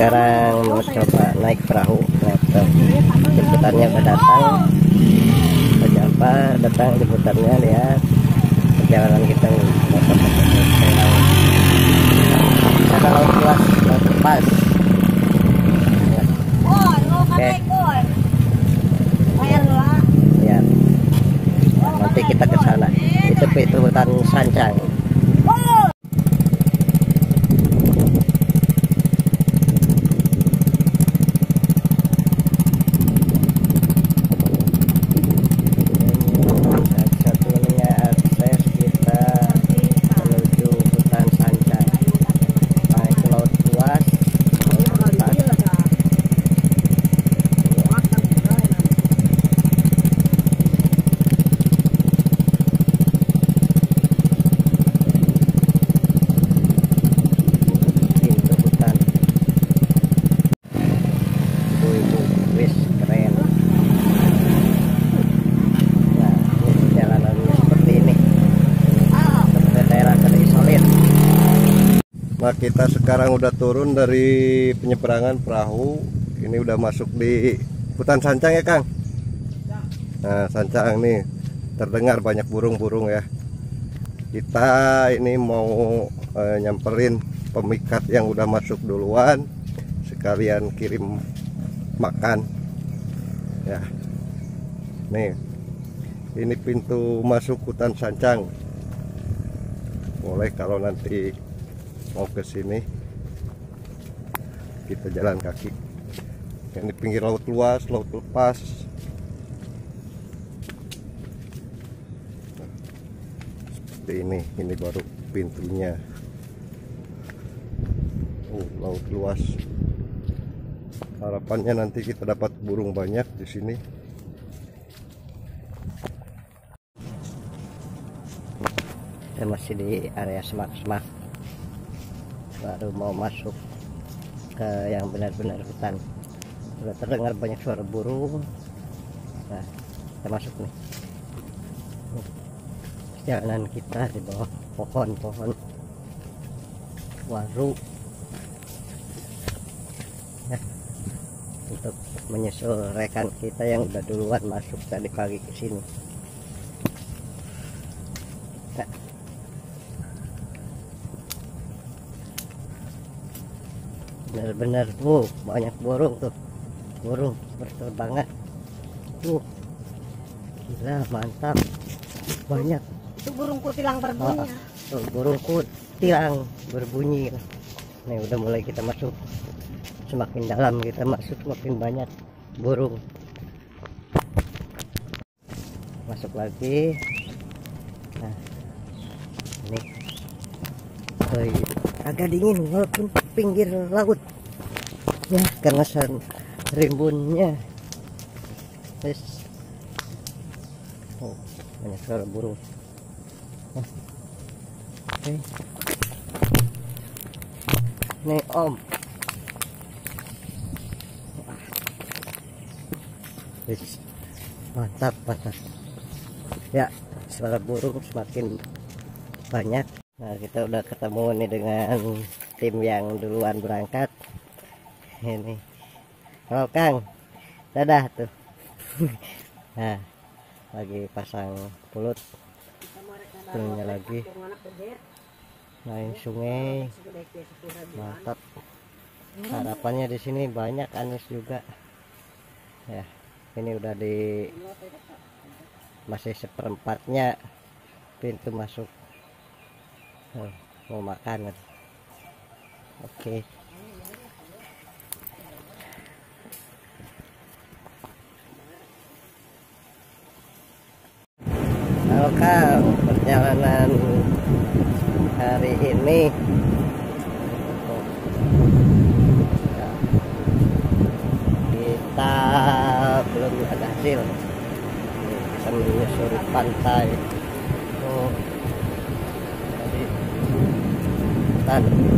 sekarang mau coba naik perahu. Jemputannya udah datang. Datang jemputannya, lihat perjalanan kita ada laut luas, laut lepas. Oke. Ya. Nanti kita ke sana. Itu hutan Sancang. Nah, kita sekarang udah turun dari penyeberangan perahu. Ini udah masuk di hutan Sancang ya, Kang? Nah, Sancang nih terdengar banyak burung-burung ya. Kita ini mau nyamperin pemikat yang udah masuk duluan, sekalian kirim makan ya. Nih, ini pintu masuk hutan Sancang. Boleh kalau nanti mau ke sini kita jalan kaki. Ini pinggir laut luas, laut lepas. Seperti ini baru pintunya. Laut luas. Harapannya nanti kita dapat burung banyak di sini. Kita masih di area semak-semak. Baru mau masuk ke yang benar-benar hutan. Sudah terdengar banyak suara burung. Nah, kita masuk nih. Perjalanan kita di bawah pohon-pohon waru ya, untuk menyusul rekan kita yang udah duluan masuk tadi pagi ke sini. Ya. Benar-benar tuh banyak burung tuh, burung berterbangan tuh, gila mantap, banyak. Itu burung kutilang berbunyi. Tuh, burung kutilang berbunyi. Nih udah mulai kita masuk, semakin dalam kita masuk semakin banyak burung. Masuk lagi. Nah ini agak dingin walaupun pinggir laut ya, karena rimbunnya. Oh, banyak suara burung. Oke. Nih Om, mantap ya, suara burung semakin banyak. Nah, kita udah ketemu nih dengan tim yang duluan berangkat. Ini, halo Kang, dadah tuh. Nah, lagi pasang pulut, punya lagi. Nah, ini sungai, mantap. Harapannya di sini banyak anis juga. Ya, ini udah di masih seperempatnya pintu masuk. Mau makan kan? Oke. Halo Kang, perjalanan hari ini kita belum ada hasil. Kita menyusuri pantai. Tadi